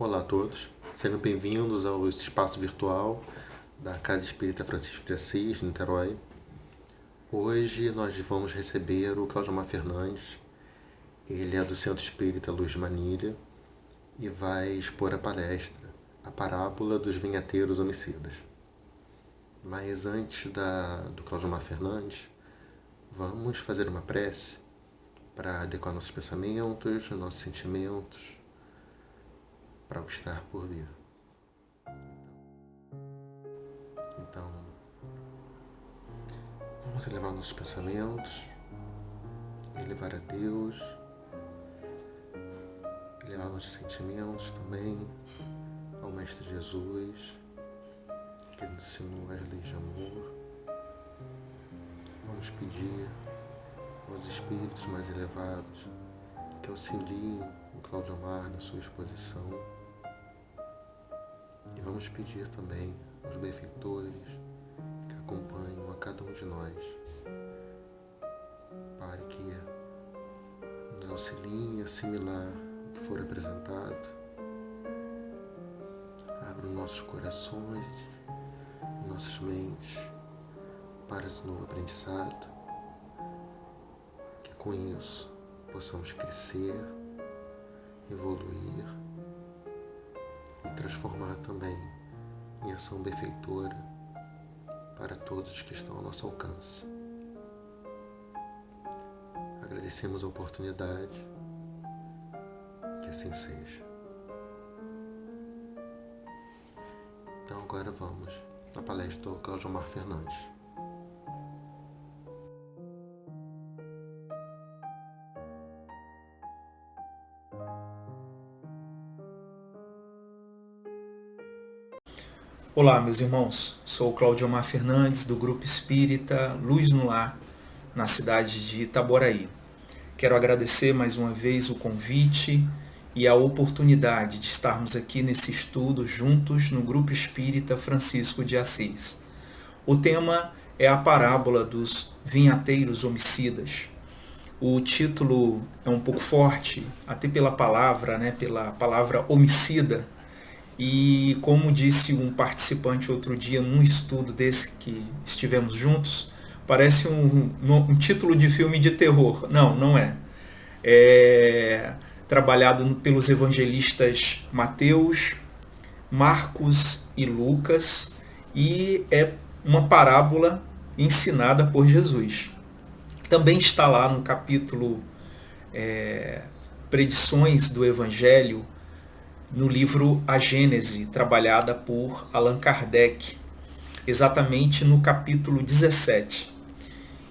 Olá a todos, sejam bem-vindos ao espaço virtual da Casa Espírita Francisco de Assis, Niterói. Hoje nós vamos receber o Claudionor Fernandes. Ele é do Centro Espírita Luz de Manilha e vai expor a palestra, a parábola dos vinhateiros homicidas. Mas antes do Claudionor Fernandes, vamos fazer uma prece para adequar nossos pensamentos, nossos sentimentos, para o que está por vir. Então, vamos elevar nossos pensamentos, elevar a Deus, elevar nossos sentimentos também ao Mestre Jesus, que nos ensinou as leis de amor. Vamos pedir aos espíritos mais elevados que auxiliem o Claudionor na sua exposição. E vamos pedir também aos benfeitores que acompanham a cada um de nós para que nos auxiliem a assimilar o que for apresentado. Abra os nossos corações, nossas mentes para esse novo aprendizado, que com isso possamos crescer, evoluir e transformar também em ação benfeitora para todos que estão ao nosso alcance. Agradecemos a oportunidade, que assim seja. Então agora vamos à palestra do Claudionor Fernandes. Olá, meus irmãos. Sou o Claudionor Fernandes, do Grupo Espírita Luz no Lar, na cidade de Itaboraí. Quero agradecer mais uma vez o convite e a oportunidade de estarmos aqui nesse estudo juntos no Grupo Espírita Francisco de Assis. O tema é a parábola dos vinhateiros homicidas. O título é um pouco forte, até pela palavra homicida. E como disse um participante outro dia num estudo desse que estivemos juntos, parece um título de filme de terror. Não, não é. É trabalhado pelos evangelistas Mateus, Marcos e Lucas, e é uma parábola ensinada por Jesus. Também está lá no capítulo Predições do Evangelho, no livro A Gênese, trabalhada por Allan Kardec, exatamente no capítulo 17.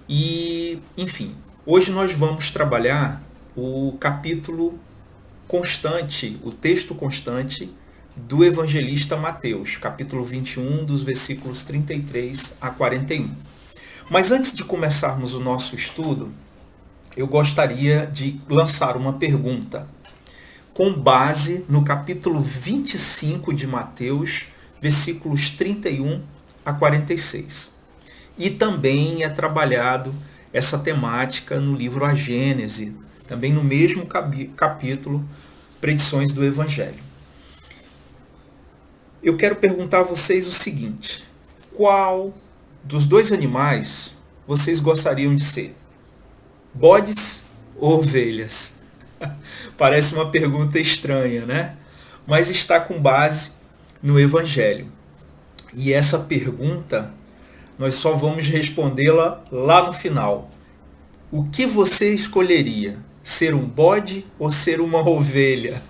E, enfim, hoje nós vamos trabalhar o capítulo constante, o texto constante do evangelista Mateus, capítulo 21, dos versículos 33 a 41. Mas antes de começarmos o nosso estudo, eu gostaria de lançar uma pergunta, com base no capítulo 25 de Mateus, versículos 31 a 46. E também é trabalhado essa temática no livro A Gênese, também no mesmo capítulo, Predições do Evangelho. Eu quero perguntar a vocês o seguinte: qual dos dois animais vocês gostariam de ser? Bodes ou ovelhas? Parece uma pergunta estranha, né? Mas está com base no Evangelho. E essa pergunta, nós só vamos respondê-la lá no final. O que você escolheria? Ser um bode ou ser uma ovelha?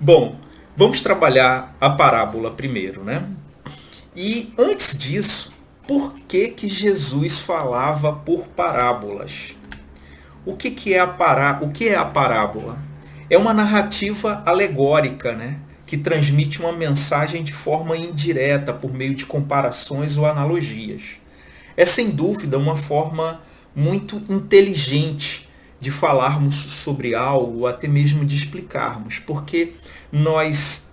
Bom, vamos trabalhar a parábola primeiro, né? E antes disso, por que Jesus falava por parábolas? O que é a parábola? É uma narrativa alegórica, né? Que transmite uma mensagem de forma indireta, por meio de comparações ou analogias. É sem dúvida uma forma muito inteligente de falarmos sobre algo, ou até mesmo de explicarmos, porque nós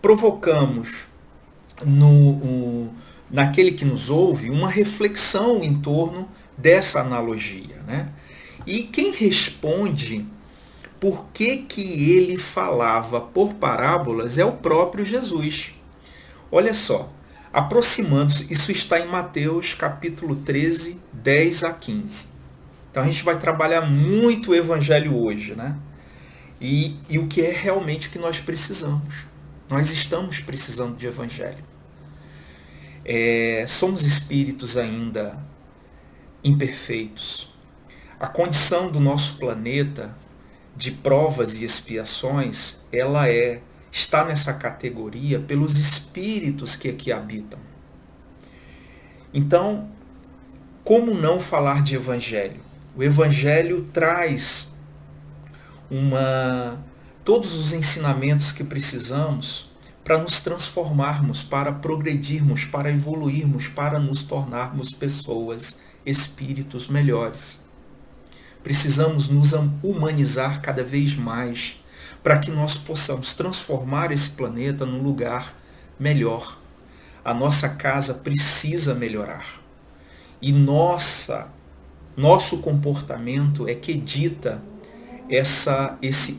provocamos naquele que nos ouve uma reflexão em torno dessa analogia, né? E quem responde por que ele falava por parábolas é o próprio Jesus. Olha só, aproximando-se, isso está em Mateus capítulo 13, 10 a 15. Então a gente vai trabalhar muito o evangelho hoje, né? E o que é realmente o que nós precisamos. Nós estamos precisando de evangelho. Somos espíritos ainda imperfeitos. A condição do nosso planeta de provas e expiações, ela está nessa categoria pelos espíritos que aqui habitam. Então, como não falar de evangelho? O evangelho traz todos os ensinamentos que precisamos para nos transformarmos, para progredirmos, para evoluirmos, para nos tornarmos pessoas, espíritos melhores. Precisamos nos humanizar cada vez mais para que nós possamos transformar esse planeta num lugar melhor. A nossa casa precisa melhorar. E nosso comportamento é que dita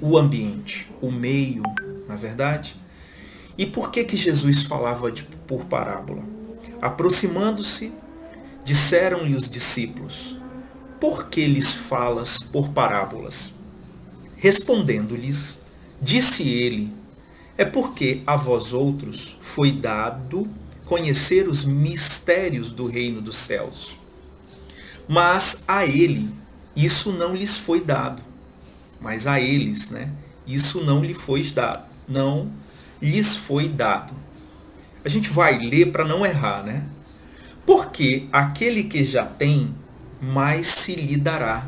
o ambiente, o meio, na verdade. E por que Jesus falava por parábola? Aproximando-se, disseram-lhe os discípulos: por que lhes falas por parábolas? Respondendo-lhes, disse ele: é porque a vós outros foi dado conhecer os mistérios do reino dos céus. Mas a ele isso não lhes foi dado. Mas a eles, né? Isso não lhe foi dado. Não lhes foi dado. A gente vai ler para não errar, né? Porque aquele que já tem, mais se lhe dará,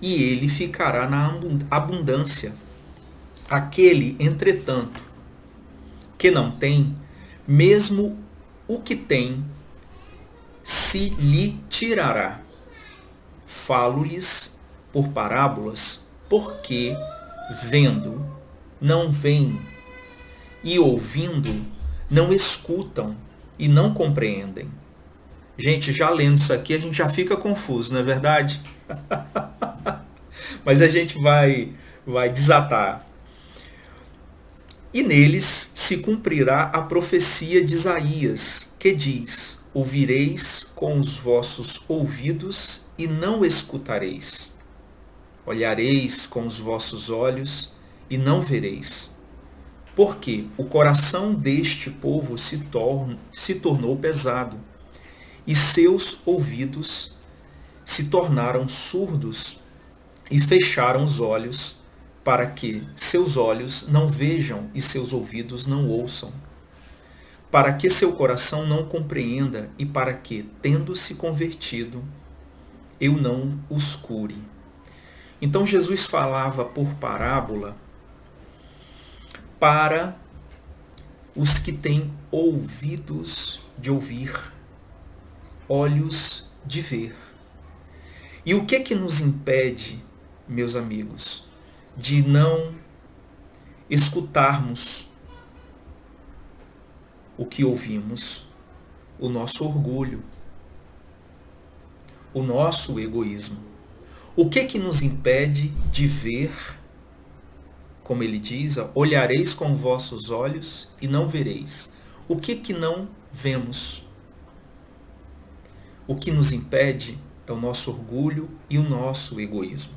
e ele ficará na abundância. Aquele, entretanto, que não tem, mesmo o que tem, se lhe tirará. Falo-lhes por parábolas, porque vendo, não veem, e ouvindo, não escutam e não compreendem. Gente, já lendo isso aqui, a gente já fica confuso, não é verdade? Mas a gente vai desatar. E neles se cumprirá a profecia de Isaías, que diz: ouvireis com os vossos ouvidos e não escutareis. Olhareis com os vossos olhos e não vereis. Porque o coração deste povo se tornou pesado, e seus ouvidos se tornaram surdos, e fecharam os olhos, para que seus olhos não vejam e seus ouvidos não ouçam, para que seu coração não compreenda, e para que, tendo se convertido, eu não os cure. Então Jesus falava por parábola para os que têm ouvidos de ouvir, olhos de ver. E o que nos impede, meus amigos, de não escutarmos o que ouvimos? O nosso orgulho, o nosso egoísmo. O que nos impede de ver, como ele diz, olhareis com vossos olhos e não vereis? O que não vemos? O que nos impede é o nosso orgulho e o nosso egoísmo.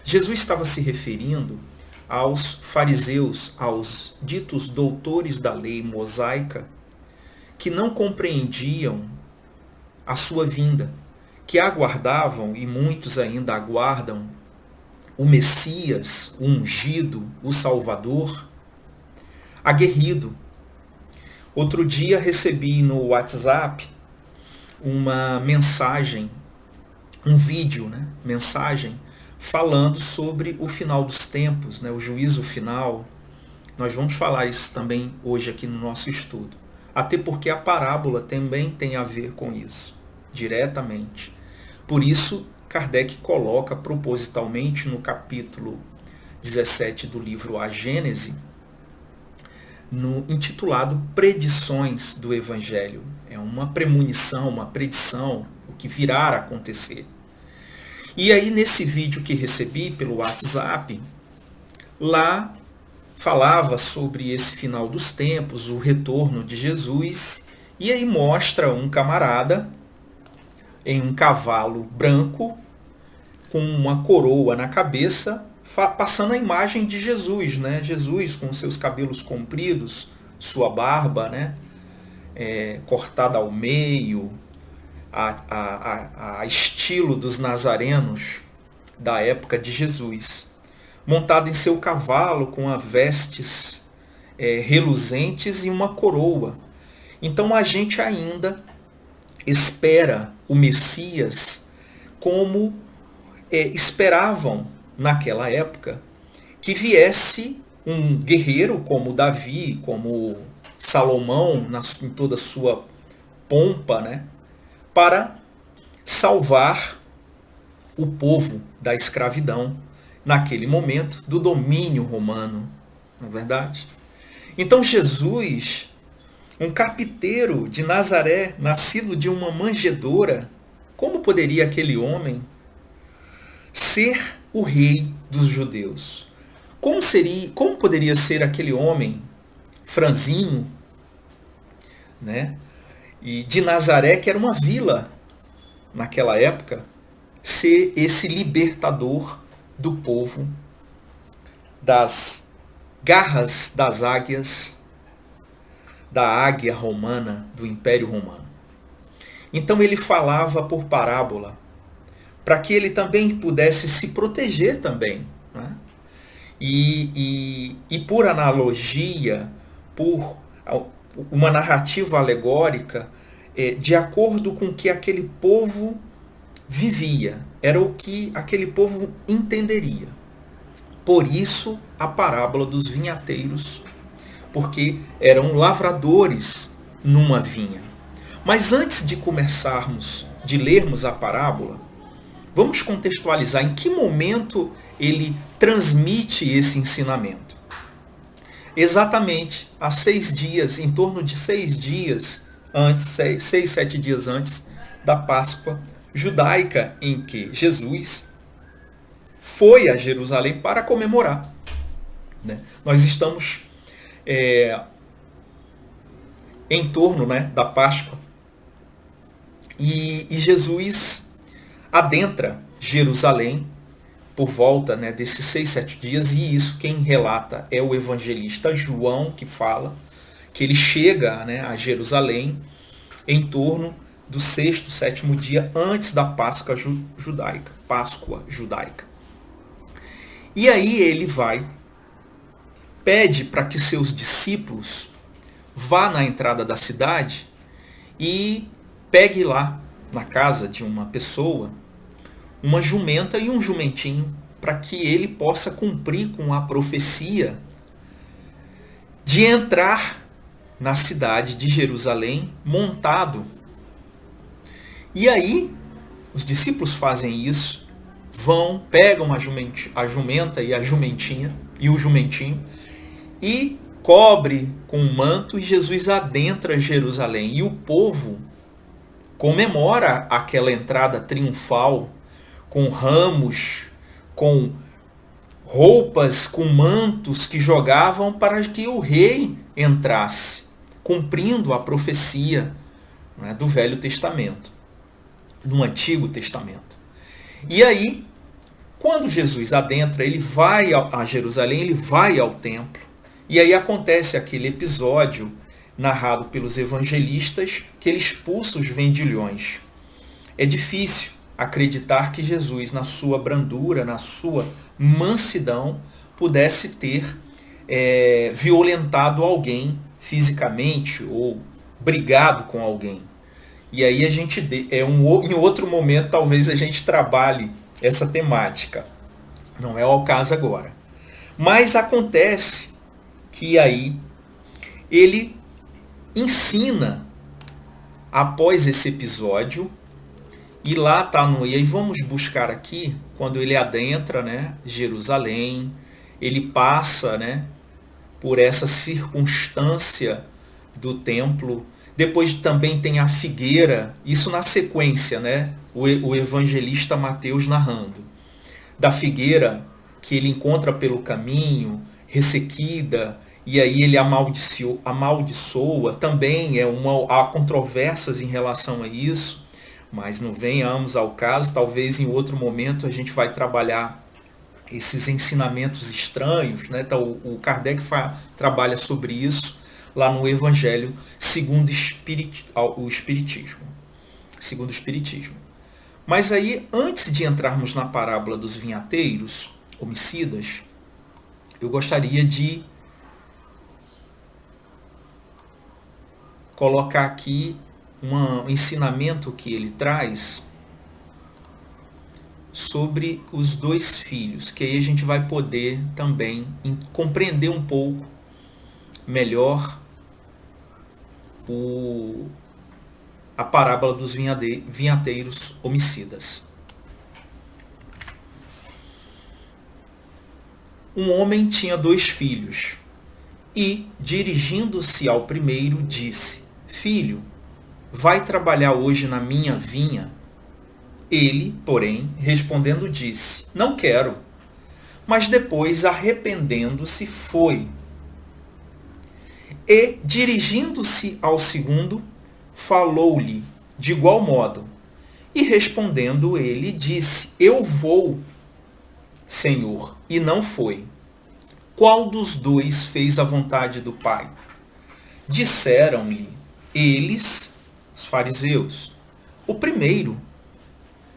Jesus estava se referindo aos fariseus, aos ditos doutores da lei mosaica, que não compreendiam a sua vinda, que aguardavam, e muitos ainda aguardam, o Messias, o ungido, o Salvador, aguerrido. Outro dia recebi no WhatsApp uma mensagem, um vídeo, mensagem, falando sobre o final dos tempos, o juízo final. Nós vamos falar isso também hoje aqui no nosso estudo. Até porque a parábola também tem a ver com isso, diretamente. Por isso, Kardec coloca propositalmente no capítulo 17 do livro A Gênese, intitulado Predições do Evangelho. É uma premonição, uma predição, o que virá a acontecer. E aí, nesse vídeo que recebi pelo WhatsApp, lá falava sobre esse final dos tempos, o retorno de Jesus, e aí mostra um camarada em um cavalo branco, com uma coroa na cabeça, passando a imagem de Jesus, né? Jesus com seus cabelos compridos, sua barba, né? Cortada ao meio, a estilo dos nazarenos da época de Jesus, montado em seu cavalo com as vestes reluzentes e uma coroa. Então a gente ainda espera o Messias como esperavam naquela época, que viesse um guerreiro como Davi, como Salomão, em toda a sua pompa, né, para salvar o povo da escravidão, naquele momento, do domínio romano, não é verdade? Então Jesus, um carpinteiro de Nazaré, nascido de uma manjedoura, como poderia aquele homem ser o rei dos judeus? Como poderia ser aquele homem franzino, né? E de Nazaré, que era uma vila naquela época, ser esse libertador do povo das garras das águias, da águia romana, do Império Romano. Então ele falava por parábola, para que ele também pudesse se proteger também, né? E por analogia, por uma narrativa alegórica, de acordo com o que aquele povo vivia, era o que aquele povo entenderia. Por isso a parábola dos vinhateiros, porque eram lavradores numa vinha. Mas antes de começarmos, de lermos a parábola, vamos contextualizar em que momento ele transmite esse ensinamento. Exatamente há 6 dias, em torno de 6 dias antes, 6, 7 dias antes da Páscoa judaica, em que Jesus foi a Jerusalém para comemorar, né? Nós estamos em torno, né, da Páscoa, e Jesus adentra Jerusalém por volta, né, desses 6, 7 dias, e isso quem relata é o evangelista João, que fala que ele chega, né, a Jerusalém em torno do 6º, 7º dia antes da Páscoa judaica. E aí ele pede para que seus discípulos vá na entrada da cidade e pegue lá, na casa de uma pessoa, uma jumenta e um jumentinho, para que ele possa cumprir com a profecia de entrar na cidade de Jerusalém montado. E aí, os discípulos fazem isso, pegam a jumenta e a jumentinha, e o jumentinho, e cobre com um manto, e Jesus adentra Jerusalém. E o povo comemora aquela entrada triunfal, com ramos, com roupas, com mantos que jogavam para que o rei entrasse, cumprindo a profecia, né, do Velho Testamento, no Antigo Testamento. E aí, quando Jesus adentra, ele vai a Jerusalém, ele vai ao templo, e aí acontece aquele episódio narrado pelos evangelistas, que ele expulsa os vendilhões. É difícil acreditar que Jesus, na sua brandura, na sua mansidão, pudesse ter violentado alguém fisicamente ou brigado com alguém. E aí a gente, em outro momento, talvez a gente trabalhe essa temática. Não é o caso agora. Mas acontece que aí ele ensina, após esse episódio, e lá está e aí vamos buscar aqui, quando ele adentra, né, Jerusalém, ele passa, né, por essa circunstância do templo. Depois também tem a figueira, isso na sequência, né, o evangelista Mateus narrando, da figueira que ele encontra pelo caminho, ressequida, e aí ele amaldiçoa, também há controvérsias em relação a isso, mas não venhamos ao caso, talvez em outro momento a gente vai trabalhar esses ensinamentos estranhos, né? Então, o Kardec trabalha sobre isso lá no Evangelho segundo o Espiritismo. Segundo o Espiritismo. Mas aí, antes de entrarmos na parábola dos vinhateiros homicidas, eu gostaria de colocar aqui um ensinamento que ele traz sobre os dois filhos, que aí a gente vai poder também compreender um pouco melhor a parábola dos vinhateiros homicidas. Um homem tinha 2 filhos e, dirigindo-se ao primeiro, disse: Filho, vai trabalhar hoje na minha vinha? Ele, porém, respondendo, disse: Não quero. Mas depois, arrependendo-se, foi. E, dirigindo-se ao segundo, falou-lhe de igual modo. E respondendo ele, disse: Eu vou, Senhor. E não foi. Qual dos 2 fez a vontade do Pai? Disseram-lhe eles, os fariseus, o primeiro.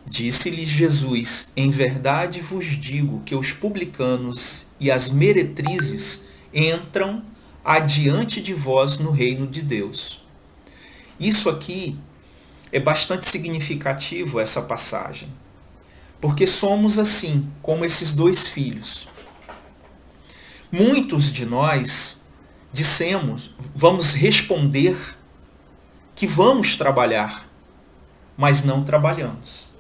Disse-lhe Jesus: Em verdade vos digo que os publicanos e as meretrizes entram adiante de vós no reino de Deus. Isso aqui é bastante significativo, essa passagem, porque somos assim, como esses 2 filhos. Muitos de nós vamos responder que vamos trabalhar, mas não trabalhamos.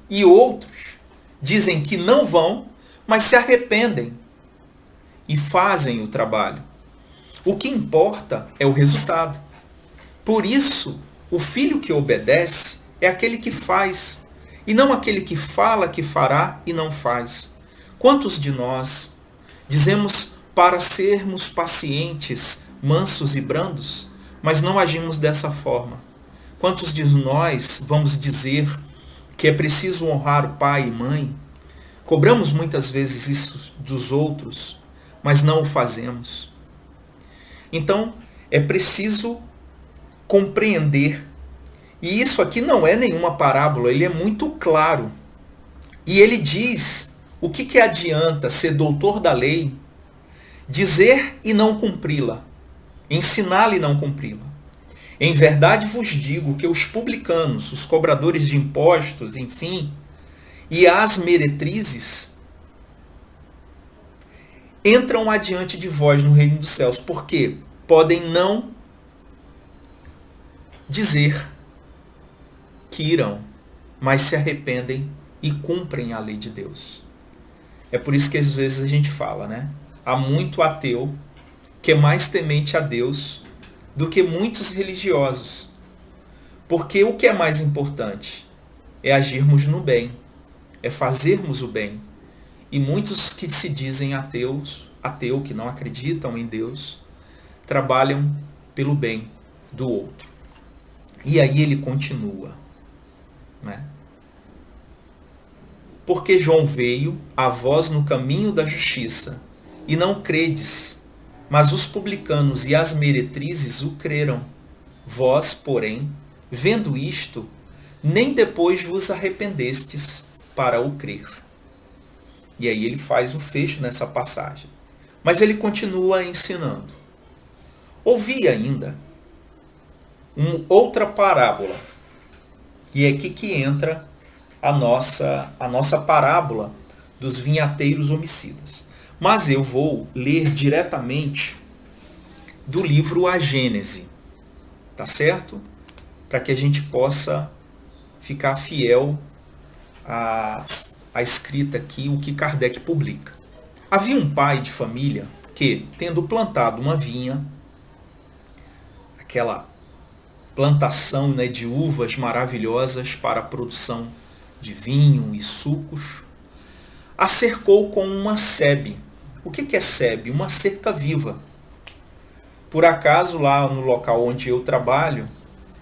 E outros dizem que não vão, mas se arrependem e fazem o trabalho. O que importa é o resultado. Por isso, o filho que obedece é aquele que faz, e não aquele que fala que fará e não faz. Quantos de nós dizemos para sermos pacientes, mansos e brandos, mas não agimos dessa forma? Quantos de nós vamos dizer que é preciso honrar o pai e mãe? Cobramos muitas vezes isso dos outros, mas não o fazemos. Então, é preciso compreender. E isso aqui não é nenhuma parábola, ele é muito claro. E ele diz: o que adianta ser doutor da lei, dizer e não cumpri-la, ensiná-la e não cumpri-la? Em verdade vos digo que os publicanos, os cobradores de impostos, enfim, e as meretrizes, entram adiante de vós no reino dos céus, porque podem não dizer que irão, mas se arrependem e cumprem a lei de Deus. É por isso que às vezes a gente fala, né? Há muito ateu que é mais temente a Deus do que muitos religiosos. Porque o que é mais importante? É agirmos no bem, é fazermos o bem. E muitos que se dizem ateu, que não acreditam em Deus, trabalham pelo bem do outro. E aí ele continua, né? Porque João veio a vós no caminho da justiça, e não credes, mas os publicanos e as meretrizes o creram. Vós, porém, vendo isto, nem depois vos arrependestes para o crer. E aí ele faz um fecho nessa passagem. Mas ele continua ensinando. Ouvi ainda outra parábola. E é aqui que entra a nossa parábola dos vinhateiros homicidas. Mas eu vou ler diretamente do livro A Gênese, tá certo? Para que a gente possa ficar fiel à escrita aqui, o que Kardec publica. Havia um pai de família que, tendo plantado uma vinha, aquela plantação, né, de uvas maravilhosas para a produção de vinho e sucos, a cercou com uma sebe. O que é sebe? Uma cerca viva. Por acaso, lá no local onde eu trabalho,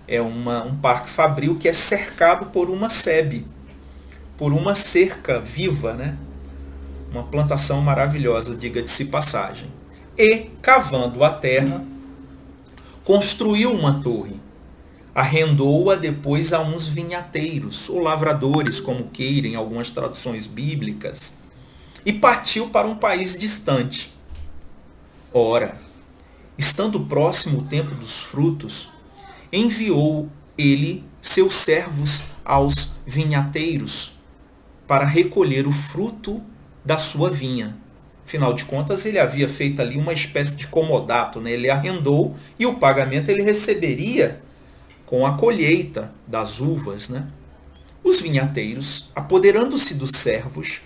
é um parque fabril que é cercado por uma sebe, por uma cerca viva, né? Uma plantação maravilhosa, diga-se passagem. E, cavando a terra, construiu uma torre. Arrendou-a depois a uns vinhateiros, ou lavradores, como queira, em algumas traduções bíblicas, e partiu para um país distante. Ora, estando próximo o tempo dos frutos, enviou ele seus servos aos vinhateiros para recolher o fruto da sua vinha. Afinal de contas, ele havia feito ali uma espécie de comodato, né? Ele arrendou e o pagamento ele receberia com a colheita das uvas, né? Os vinhateiros, apoderando-se dos servos,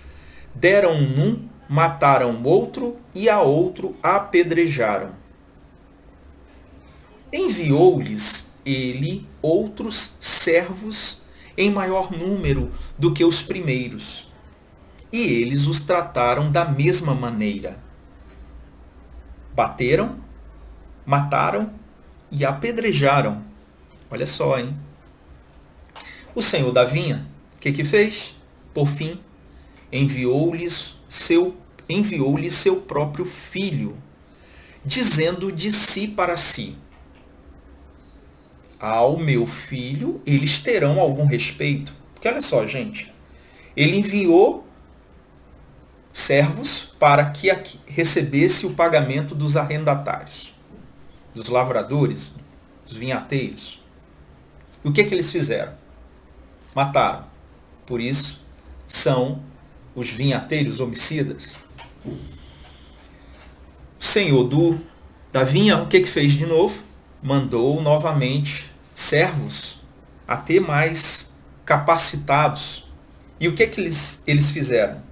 deram um, mataram outro e a outro apedrejaram. Enviou-lhes ele outros servos em maior número do que os primeiros, e eles os trataram da mesma maneira. Bateram, mataram e apedrejaram. Olha só, hein? O senhor da vinha, o que fez? Por fim, enviou-lhe seu próprio filho, dizendo de si para si: ao meu filho eles terão algum respeito. Porque olha só, gente, ele enviou servos para que recebesse o pagamento dos arrendatários, dos lavradores, dos vinhateiros. E o que eles fizeram? Mataram. Por isso, são os vinhateiros homicidas. O senhor da vinha, o que fez de novo? Mandou novamente servos até mais capacitados. E o que eles fizeram?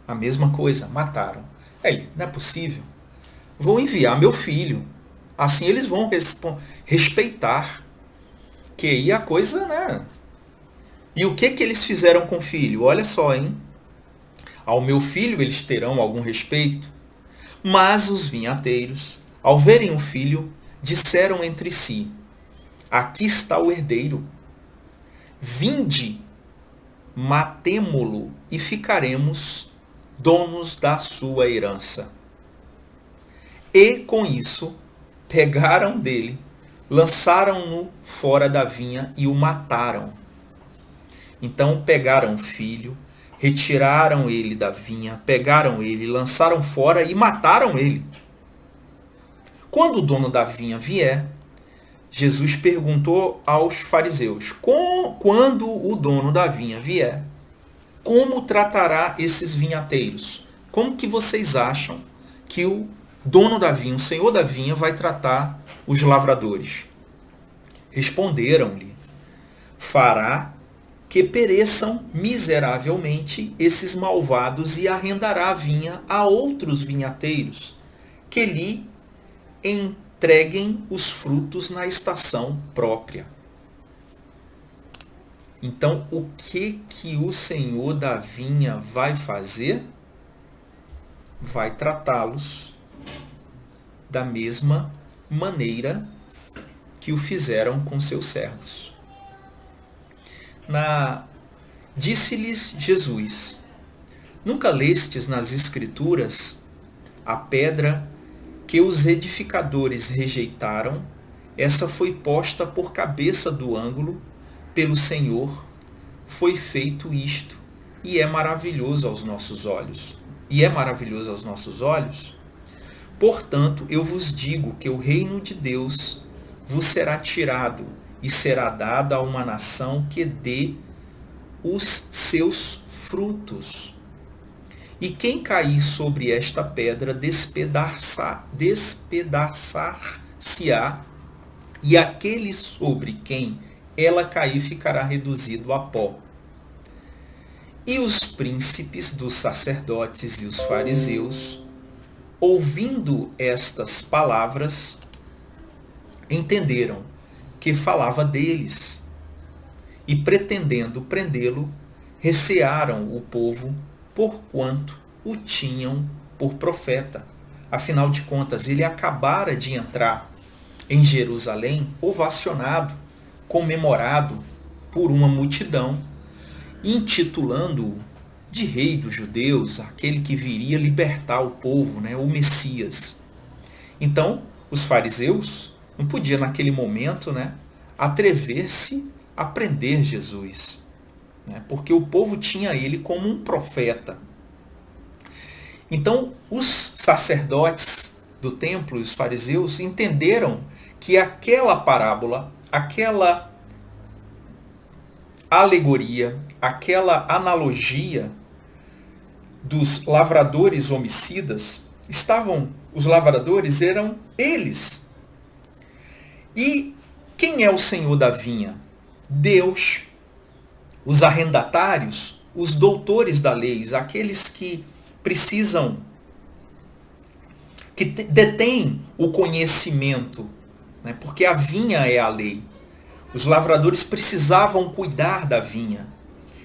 A mesma coisa, mataram. Não é possível. Vou enviar meu filho. Assim eles vão respeitar. Que aí a coisa, né? E o que eles fizeram com o filho? Olha só, hein? Ao meu filho eles terão algum respeito. Mas os vinhateiros, ao verem o filho, disseram entre si: aqui está o herdeiro. Vinde, matemo-lo e ficaremos donos da sua herança. E com isso, pegaram dele, lançaram-no fora da vinha e o mataram. Então pegaram o filho, retiraram ele da vinha, pegaram ele, lançaram fora e mataram ele. Quando o dono da vinha vier, Jesus perguntou aos fariseus: quando o dono da vinha vier, como tratará esses vinhateiros? Como que vocês acham que o dono da vinha, o senhor da vinha, vai tratar os lavradores? Responderam-lhe: fará que pereçam miseravelmente esses malvados e arrendará a vinha a outros vinhateiros, que lhe entreguem os frutos na estação própria. Então, o que o senhor da vinha vai fazer? Vai tratá-los da mesma maneira que o fizeram com seus servos. Disse-lhes Jesus: nunca lestes nas Escrituras a pedra que os edificadores rejeitaram, essa foi posta por cabeça do ângulo, pelo Senhor foi feito isto, e é maravilhoso aos nossos olhos. E é maravilhoso aos nossos olhos? Portanto, eu vos digo que o reino de Deus vos será tirado e será dado a uma nação que dê os seus frutos. E quem cair sobre esta pedra despedaçar-se-á, e aquele sobre quem ela cair ficará reduzido a pó. E os príncipes dos sacerdotes e os fariseus, ouvindo estas palavras, entenderam que falava deles, e pretendendo prendê-lo, recearam o povo, porquanto o tinham por profeta. Afinal de contas, ele acabara de entrar em Jerusalém, ovacionado, comemorado por uma multidão, intitulando-o de rei dos judeus, aquele que viria libertar o povo, né, o Messias. Então, os fariseus não podiam naquele momento, né, atrever-se a prender Jesus, né, porque o povo tinha ele como um profeta. Então, os sacerdotes do templo, os fariseus, entenderam que aquela parábola, aquela alegoria, aquela analogia dos lavradores homicidas, os lavradores eram eles. E quem é o senhor da vinha? Deus. Os arrendatários, os doutores da lei, aqueles que precisam, que detêm o conhecimento, né? Porque a vinha é a lei. Os lavradores precisavam cuidar da vinha.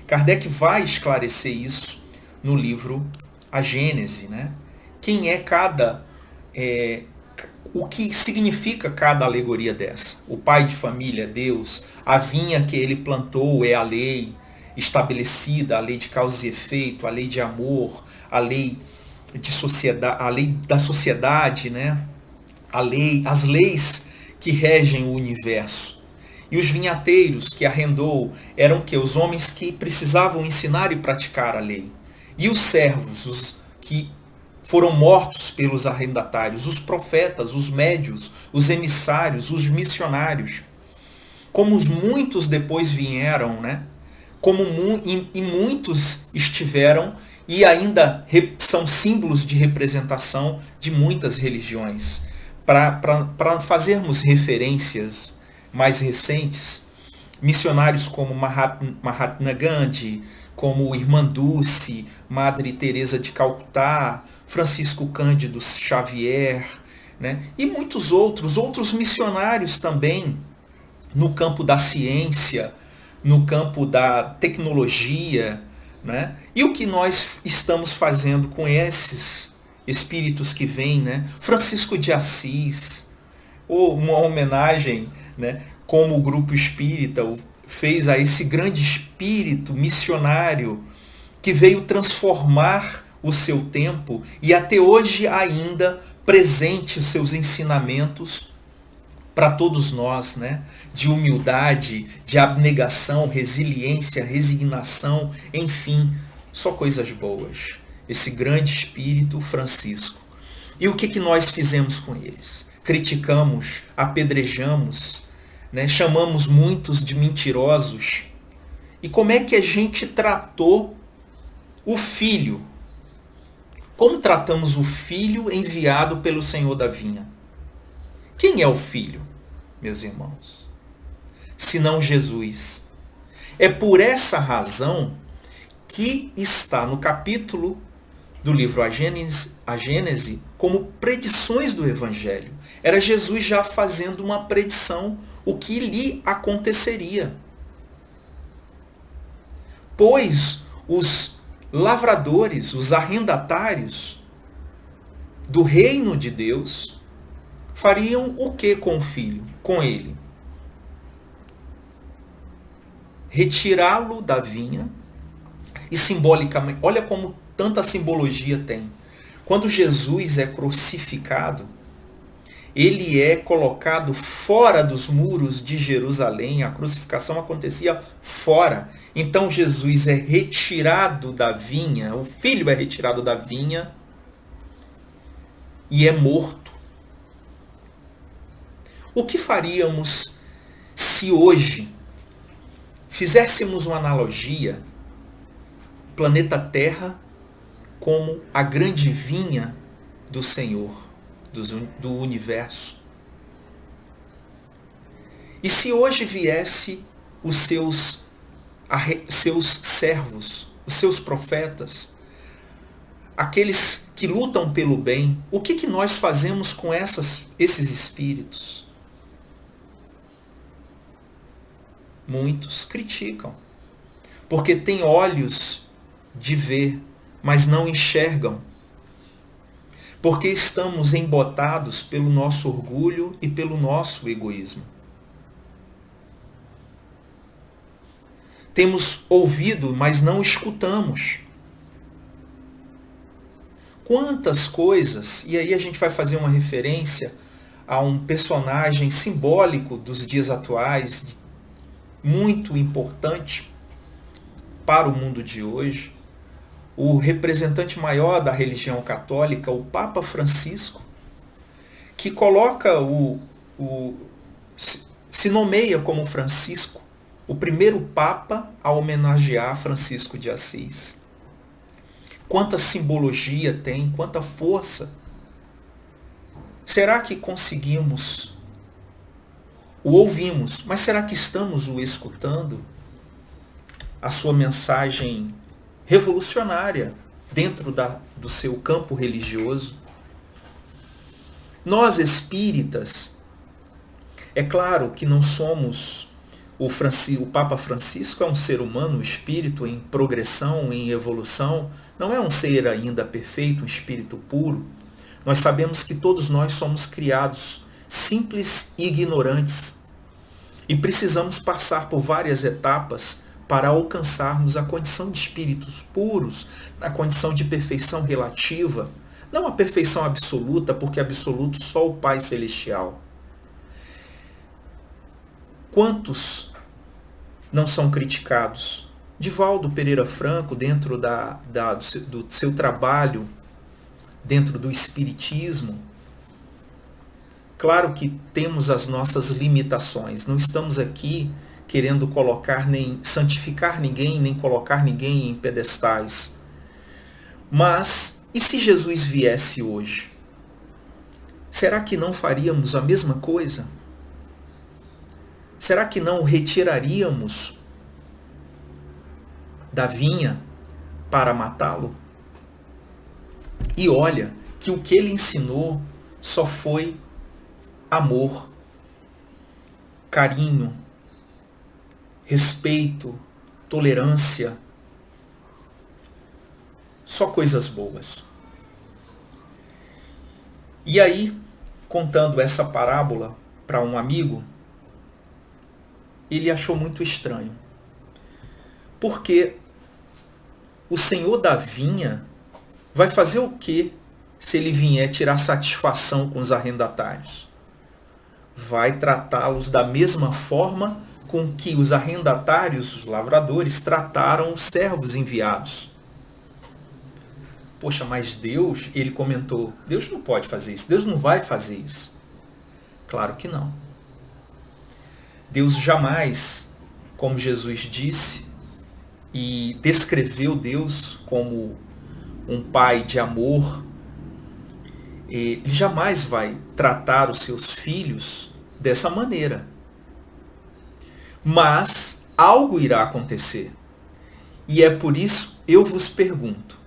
Kardec vai esclarecer isso no livro A Gênese, né? Quem é o que significa cada alegoria dessa? O pai de família é Deus, a vinha que ele plantou é a lei estabelecida, a lei de causa e efeito, a lei de amor, a lei de sociedade, a lei da sociedade, né? As leis que regem o universo. E os vinhateiros que arrendou eram que os homens que precisavam ensinar e praticar a lei. E os servos, os que foram mortos pelos arrendatários, os profetas, os médios, os emissários, os missionários. Como os muitos depois vieram, né? E muitos estiveram e ainda são símbolos de representação de muitas religiões. Para fazermos referências mais recentes, missionários como Mahatma Gandhi, como Irmã Dulce, Madre Teresa de Calcutá, Francisco Cândido Xavier, né? E muitos outros missionários também no campo da ciência, no campo da tecnologia, né? E o que nós estamos fazendo com esses espíritos que vêm, né? Francisco de Assis, ou uma homenagem, né? Como o grupo espírita fez a esse grande espírito missionário que veio transformar o seu tempo e até hoje ainda presente os seus ensinamentos para todos nós, né? De humildade, de abnegação, resiliência, resignação, enfim, só coisas boas. Esse grande espírito Francisco. E o que nós fizemos com eles? Criticamos, apedrejamos, né? Chamamos muitos de mentirosos. E como é que a gente tratou o filho? Como tratamos o filho enviado pelo Senhor da vinha? Quem é o filho, meus irmãos? Senão Jesus. É por essa razão que está no capítulo do livro A Gênese como predições do Evangelho. Era Jesus já fazendo uma predição, o que lhe aconteceria. Pois os lavradores, os arrendatários do reino de Deus, fariam o que com o filho? Com ele? Retirá-lo da vinha e simbolicamente, olha como tanta simbologia tem. Quando Jesus é crucificado, ele é colocado fora dos muros de Jerusalém, a crucificação acontecia fora. Então Jesus é retirado da vinha, o filho é retirado da vinha e é morto. O que faríamos se hoje fizéssemos uma analogia, planeta Terra como a grande vinha do Senhor, do universo? E se hoje viesse os seus servos, os seus profetas, aqueles que lutam pelo bem, o que nós fazemos com esses espíritos? Muitos criticam, porque têm olhos de ver, mas não enxergam, porque estamos embotados pelo nosso orgulho e pelo nosso egoísmo. Temos ouvido, mas não escutamos. Quantas coisas, e aí a gente vai fazer uma referência a um personagem simbólico dos dias atuais, muito importante para o mundo de hoje, o representante maior da religião católica, o Papa Francisco, que coloca se nomeia como Francisco, o primeiro Papa a homenagear Francisco de Assis. Quanta simbologia tem, quanta força. Será que conseguimos? O ouvimos, mas será que estamos o escutando? A sua mensagem revolucionária dentro do seu campo religioso. Nós espíritas, é claro que não somos o Papa Francisco é um ser humano, um espírito em progressão, em evolução, não é um ser ainda perfeito, um espírito puro. Nós sabemos que todos nós somos criados simples e ignorantes e precisamos passar por várias etapas para alcançarmos a condição de espíritos puros, a condição de perfeição relativa, não a perfeição absoluta, porque absoluto só o Pai Celestial. Quantos não são criticados? Divaldo Pereira Franco, dentro do seu trabalho, dentro do espiritismo, claro que temos as nossas limitações, não estamos aqui querendo nem santificar ninguém, nem colocar ninguém em pedestais. Mas, e se Jesus viesse hoje? Será que não faríamos a mesma coisa? Será que não o retiraríamos da vinha para matá-lo? E olha que o que ele ensinou só foi amor, carinho, respeito, tolerância, só coisas boas. E aí, contando essa parábola para um amigo, ele achou muito estranho. Porque o senhor da vinha vai fazer o que se ele vier tirar satisfação com os arrendatários? Vai tratá-los da mesma forma com que os arrendatários, os lavradores, trataram os servos enviados. Poxa, mas Deus, ele comentou, Deus não pode fazer isso, Deus não vai fazer isso. Claro que não. Deus jamais, como Jesus disse, e descreveu Deus como um pai de amor, ele jamais vai tratar os seus filhos dessa maneira. Mas algo irá acontecer. E é por isso eu vos pergunto,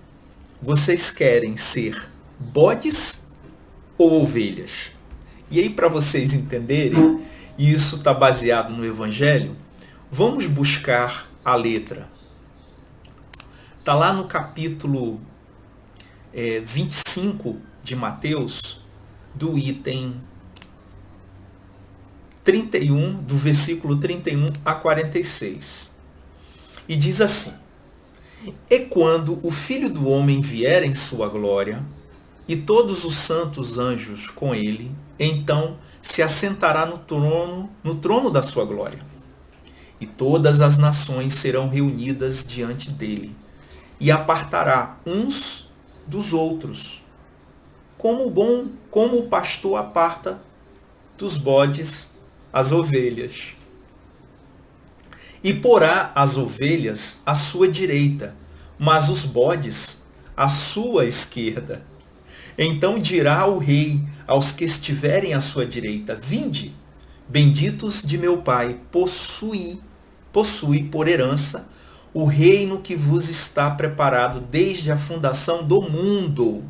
vocês querem ser bodes ou ovelhas? E aí, para vocês entenderem, e isso está baseado no Evangelho, vamos buscar a letra. Está lá no capítulo 25 de Mateus, do item 31, do versículo 31 a 46. E diz assim: E quando o Filho do Homem vier em sua glória, e todos os santos anjos com ele, então se assentará no trono da sua glória. E todas as nações serão reunidas diante dele, e apartará uns dos outros, como o pastor aparta dos bodes as ovelhas. E porá as ovelhas à sua direita, mas os bodes à sua esquerda. Então dirá o rei aos que estiverem à sua direita: Vinde, benditos de meu Pai, possui por herança o reino que vos está preparado desde a fundação do mundo.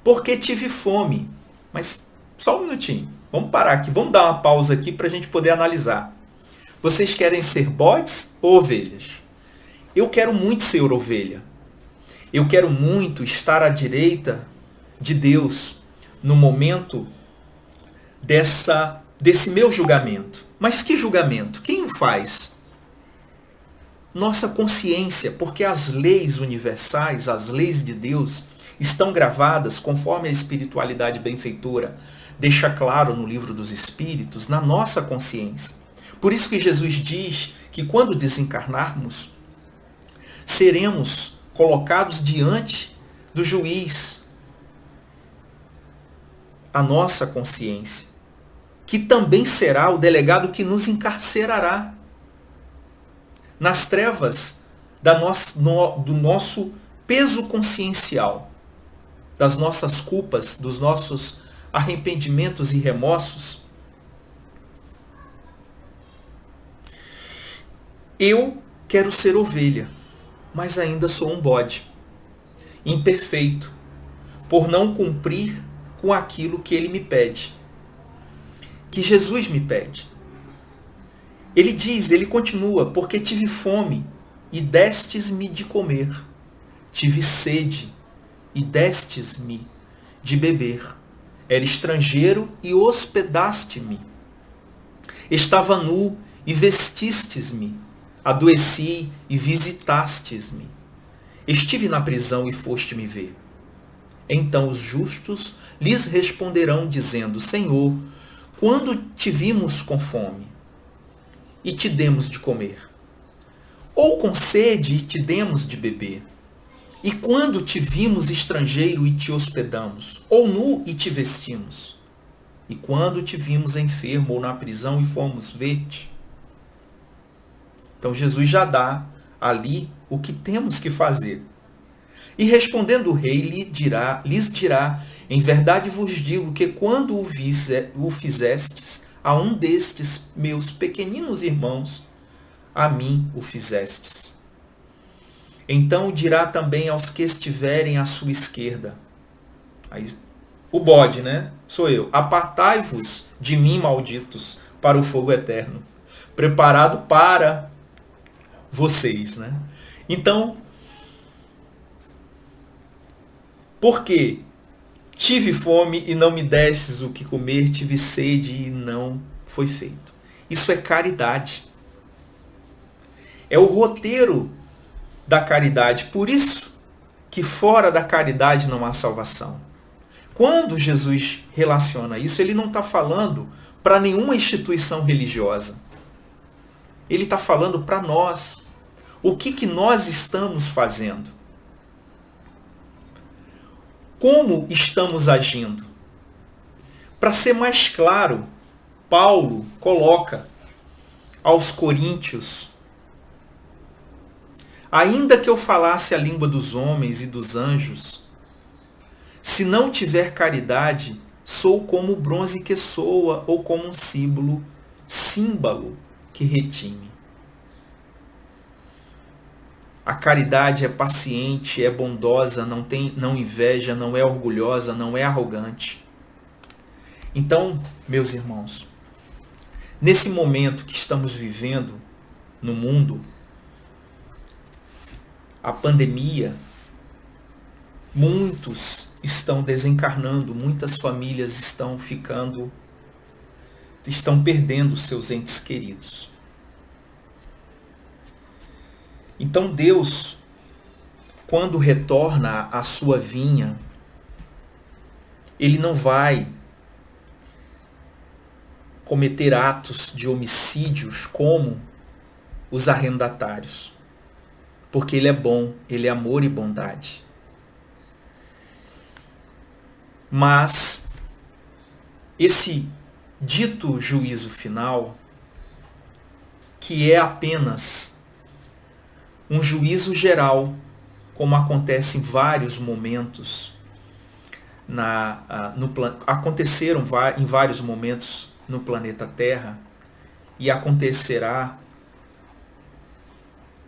Porque tive fome. Mas só um minutinho, vamos parar aqui, vamos dar uma pausa aqui para a gente poder analisar. Vocês querem ser bodes ou ovelhas? Eu quero muito ser ovelha. Eu quero muito estar à direita de Deus no momento desse meu julgamento. Mas que julgamento? Quem o faz? Nossa consciência, porque as leis universais, as leis de Deus, estão gravadas, conforme a espiritualidade benfeitora deixa claro no livro dos Espíritos, na nossa consciência. Por isso que Jesus diz que quando desencarnarmos, seremos colocados diante do juiz, a nossa consciência, que também será o delegado que nos encarcerará nas trevas do nosso peso consciencial, das nossas culpas, dos nossos arrependimentos e remorsos. Eu quero ser ovelha, mas ainda sou um bode, imperfeito, por não cumprir com aquilo que ele me pede, que Jesus me pede. Ele diz, ele continua, porque tive fome e destes-me de comer, tive sede e destes-me de beber, era estrangeiro e hospedaste-me, estava nu e vestistes-me, adoeci e visitastes-me, estive na prisão e foste-me ver. Então os justos lhes responderão dizendo, Senhor, quando te vimos com fome e te demos de comer? Ou com sede e te demos de beber? E quando te vimos estrangeiro e te hospedamos? Ou nu e te vestimos? E quando te vimos enfermo ou na prisão e fomos ver-te? Então Jesus já dá ali o que temos que fazer. E respondendo o rei lhes dirá, em verdade vos digo que quando o fizestes a um destes meus pequeninos irmãos, a mim o fizestes. Então dirá também aos que estiverem à sua esquerda. Aí, o bode, né? Sou eu. Apartai-vos de mim, malditos, para o fogo eterno, preparado para vocês, né? Então, porque tive fome e não me destes o que comer, tive sede e não foi feito. Isso é caridade. É o roteiro da caridade. Por isso que fora da caridade não há salvação. Quando Jesus relaciona isso, ele não está falando para nenhuma instituição religiosa. Ele está falando para nós. O que nós estamos fazendo? Como estamos agindo? Para ser mais claro, Paulo coloca aos Coríntios: ainda que eu falasse a língua dos homens e dos anjos, se não tiver caridade, sou como o bronze que soa ou como um símbolo que retine. A caridade é paciente, é bondosa, não inveja, não é orgulhosa, não é arrogante. Então, meus irmãos, nesse momento que estamos vivendo no mundo, a pandemia, muitos estão desencarnando, muitas famílias estão perdendo seus entes queridos. Então Deus, quando retorna à sua vinha, ele não vai cometer atos de homicídios como os arrendatários. Porque ele é bom, ele é amor e bondade. Mas esse dito juízo final, que é apenas um juízo geral, como acontece em vários momentos, aconteceram em vários momentos no planeta Terra, e acontecerá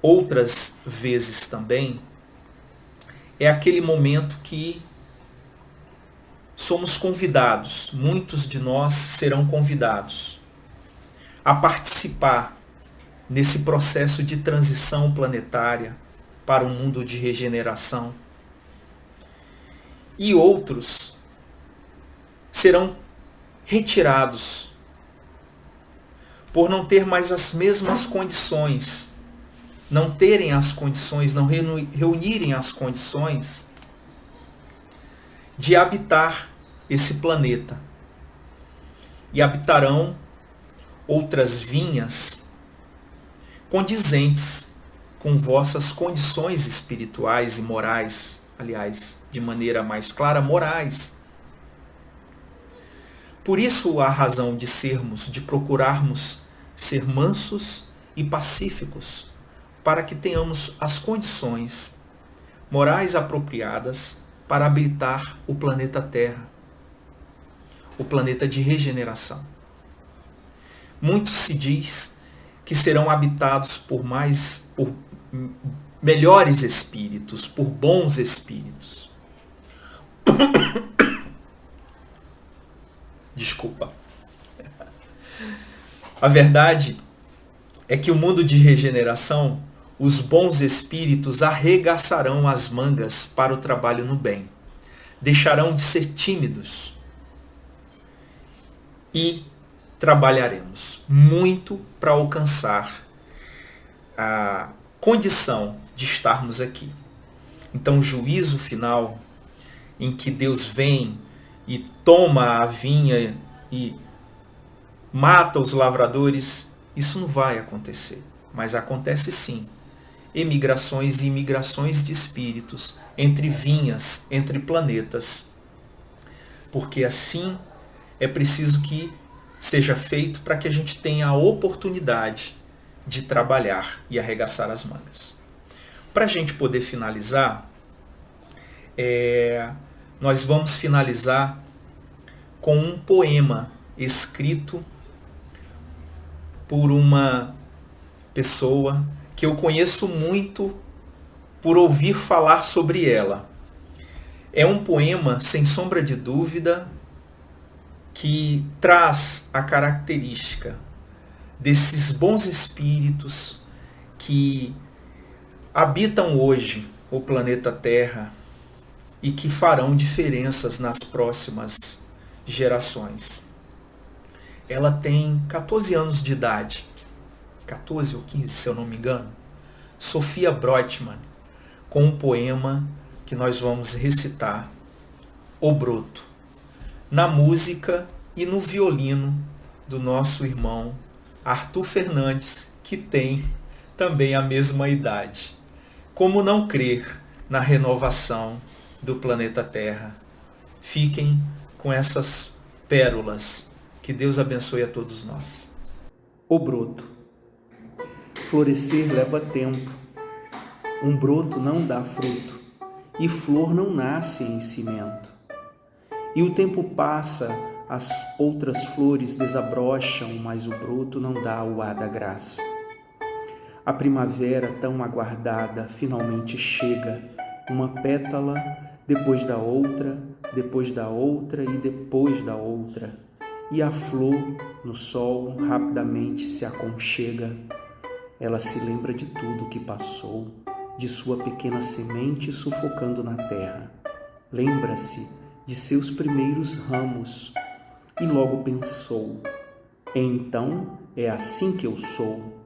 outras vezes também, é aquele momento que somos convidados, muitos de nós serão convidados a participar nesse processo de transição planetária para um mundo de regeneração, e outros serão retirados por não ter mais as mesmas condições, não terem as condições, não reunirem as condições de habitar esse planeta. E habitarão outras vinhas condizentes com vossas condições espirituais e morais, aliás, de maneira mais clara, morais. Por isso a razão de sermos, de procurarmos ser mansos e pacíficos, para que tenhamos as condições morais apropriadas para habitar o planeta Terra, o planeta de regeneração. Muito se diz que serão habitados por melhores espíritos, por bons espíritos. Desculpa. A verdade é que o mundo de regeneração, os bons espíritos arregaçarão as mangas para o trabalho no bem. Deixarão de ser tímidos e trabalharemos muito para alcançar a condição de estarmos aqui. Então, o juízo final, em que Deus vem e toma a vinha e mata os lavradores, isso não vai acontecer. Mas acontece sim. Emigrações e imigrações de espíritos entre vinhas, entre planetas. Porque assim é preciso que seja feito para que a gente tenha a oportunidade de trabalhar e arregaçar as mangas. Para a gente poder finalizar, nós vamos finalizar com um poema escrito por uma pessoa que eu conheço muito por ouvir falar sobre ela. É um poema, sem sombra de dúvida, que traz a característica desses bons espíritos que habitam hoje o planeta Terra e que farão diferenças nas próximas gerações. Ela tem 14 anos de idade, 14 ou 15, se eu não me engano, Sofia Brotman, com um poema que nós vamos recitar, O Broto, na música e no violino do nosso irmão Arthur Fernandes, que tem também a mesma idade. Como não crer na renovação do planeta Terra? Fiquem com essas pérolas. Que Deus abençoe a todos nós. O broto. Florescer leva tempo. Um broto não dá fruto, e flor não nasce em cimento. E o tempo passa, as outras flores desabrocham, mas o broto não dá o ar da graça. A primavera tão aguardada finalmente chega, uma pétala depois da outra e depois da outra. E a flor, no sol, rapidamente se aconchega. Ela se lembra de tudo que passou, de sua pequena semente sufocando na terra. Lembra-se de seus primeiros ramos e logo pensou: então é assim que eu sou.